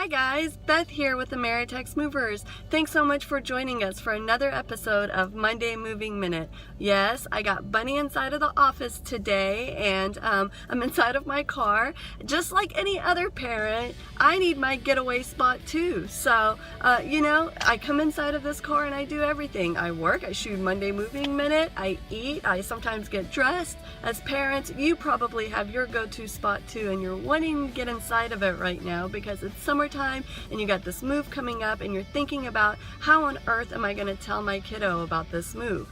Hi guys, Beth here with Ameritex Movers. Thanks so much for joining us for another episode of Monday Moving Minute. Yes, I got Bunny inside of the office today and I'm inside of my car. Just like any other parent, I need my getaway spot too. So, I come inside of this car and I do everything. I work, I shoot Monday Moving Minute, I eat, I sometimes get dressed. As parents, you probably have your go-to spot too and you're wanting to get inside of it right now because it's summertime and you got this move coming up and you're thinking about how on earth am I going to tell my kiddo about this move.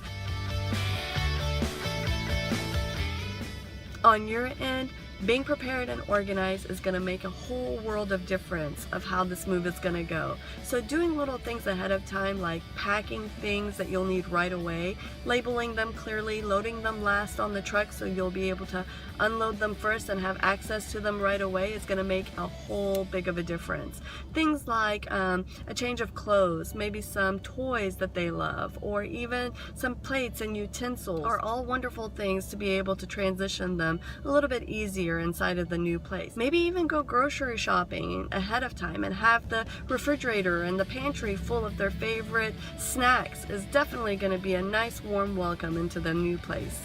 On your end, being prepared and organized is going to make a whole world of difference of how this move is going to go. So doing little things ahead of time like packing things that you'll need right away, labeling them clearly, loading them last on the truck so you'll be able to unload them first and have access to them right away is going to make a whole big of a difference. Things like a change of clothes, maybe some toys that they love, or even some plates and utensils are all wonderful things to be able to transition them a little bit easier inside of the new place. Maybe even go grocery shopping ahead of time and have the refrigerator and the pantry full of their favorite snacks is definitely going to be a nice warm welcome into the new place.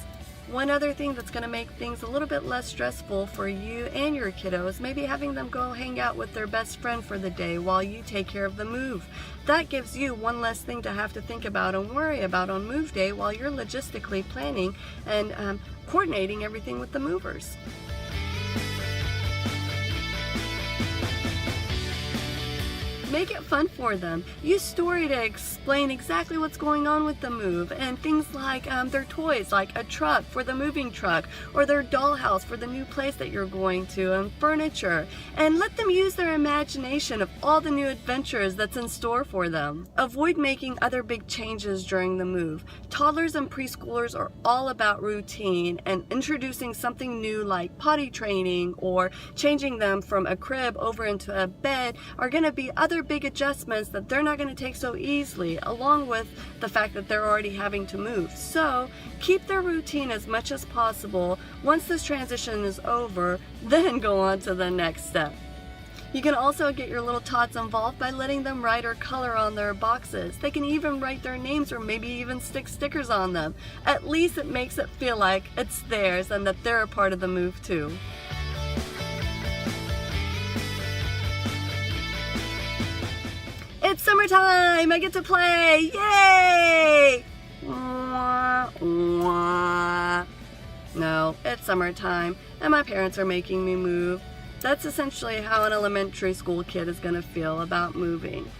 One other thing that's going to make things a little bit less stressful for you and your kiddos, maybe having them go hang out with their best friend for the day while you take care of the move. That gives you one less thing to have to think about and worry about on move day while you're logistically planning and coordinating everything with the movers. Make it fun for them. Use story to explain exactly what's going on with the move and things like their toys, like a truck for the moving truck or their dollhouse for the new place that you're going to and furniture. And let them use their imagination of all the new adventures that's in store for them. Avoid making other big changes during the move. Toddlers and preschoolers are all about routine and introducing something new like potty training or changing them from a crib over into a bed are going to be other big adjustments that they're not going to take so easily, along with the fact that they're already having to move. So keep their routine as much as possible. Once this transition is over, then go on to the next step. You can also get your little tots involved by letting them write or color on their boxes. They can even write their names or maybe even stick stickers on them. At least it makes it feel like it's theirs and that they're a part of the move too. It's summertime! I get to play! Yay! Wah, wah. No, it's summertime, and my parents are making me move. That's essentially how an elementary school kid is going to feel about moving.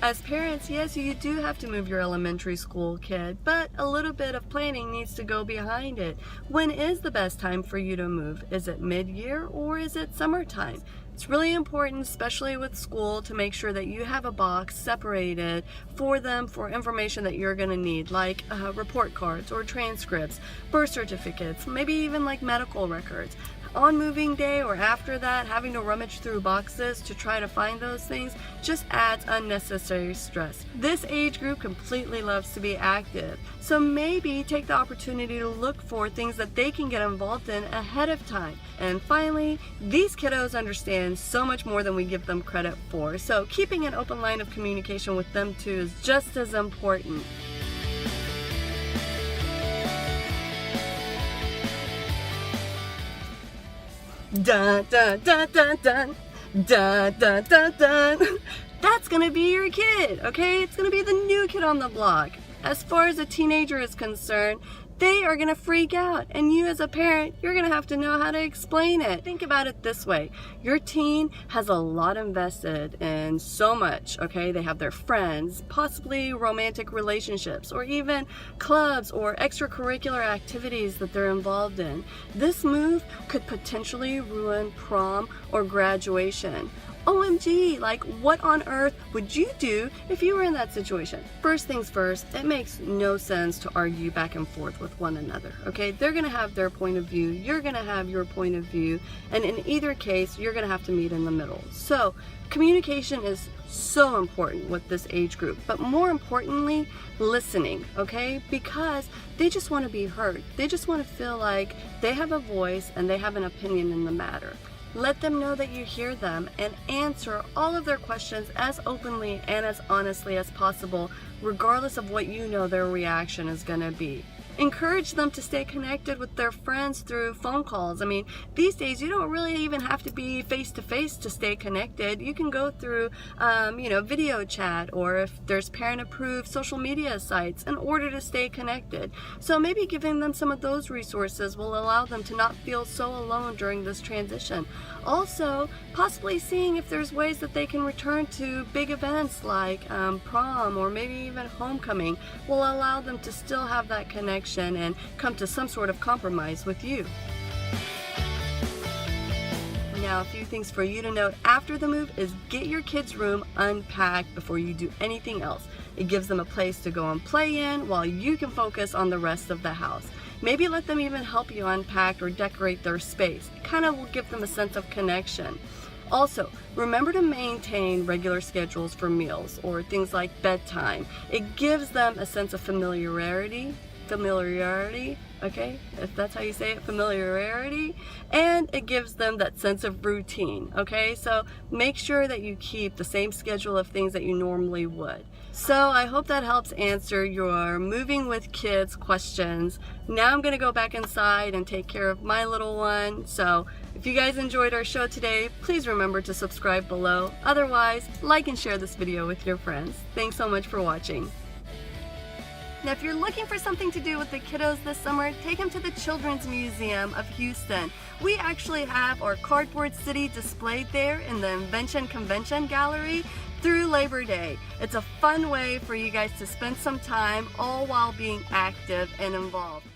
As parents, yes, you do have to move your elementary school kid, but a little bit of planning needs to go behind it. When is the best time for you to move? Is it mid-year or is it summertime? It's really important, especially with school, to make sure that you have a box separated for them for information that you're going to need, like report cards or transcripts, birth certificates, maybe even like medical records. On moving day or after that, having to rummage through boxes to try to find those things just adds unnecessary stress. This age group completely loves to be active, so maybe take the opportunity to look for things that they can get involved in ahead of time. And finally, these kiddos understand so much more than we give them credit for, so keeping an open line of communication with them too is just as important. Dun dun dun dun dun dun dun dun dun. That's gonna be your kid, okay? It's gonna be the new kid on the block. As far as a teenager is concerned, they are gonna freak out, and you as a parent, you're gonna have to know how to explain it. Think about it this way. Your teen has a lot invested in so much, okay? They have their friends, possibly romantic relationships, or even clubs or extracurricular activities that they're involved in. This move could potentially ruin prom or graduation. OMG, like what on earth would you do if you were in that situation? First things first, it makes no sense to argue back and forth with one another, okay? They're gonna have their point of view, you're gonna have your point of view, and in either case, you're gonna have to meet in the middle. So communication is so important with this age group, but more importantly, listening, okay? Because they just want to be heard. They just want to feel like they have a voice and they have an opinion in the matter. Let them know that you hear them and answer all of their questions as openly and as honestly as possible, regardless of what you know their reaction is going to be. Encourage them to stay connected with their friends through phone calls. I mean, these days you don't really even have to be face-to-face to stay connected. You can go through, video chat, or if there's parent-approved social media sites in order to stay connected. So maybe giving them some of those resources will allow them to not feel so alone during this transition. Also, possibly seeing if there's ways that they can return to big events like prom or maybe even homecoming will allow them to still have that connection and come to some sort of compromise with you. Now, a few things for you to note after the move is get your kids' room unpacked before you do anything else. It gives them a place to go and play in while you can focus on the rest of the house. Maybe let them even help you unpack or decorate their space. It kind of will give them a sense of connection. Also, remember to maintain regular schedules for meals or things like bedtime. It gives them a sense of familiarity, okay, if that's how you say it, familiarity, and it gives them that sense of routine, okay? So make sure that you keep the same schedule of things that you normally would. So I hope that helps answer your moving with kids questions. Now I'm gonna go back inside and take care of my little one. So if you guys enjoyed our show today, please remember to subscribe below. Otherwise, like and share this video with your friends. Thanks so much for watching. Now, if you're looking for something to do with the kiddos this summer, take them to the Children's Museum of Houston. We actually have our Cardboard City displayed there in the Invention Convention Gallery through Labor Day. It's a fun way for you guys to spend some time, all while being active and involved.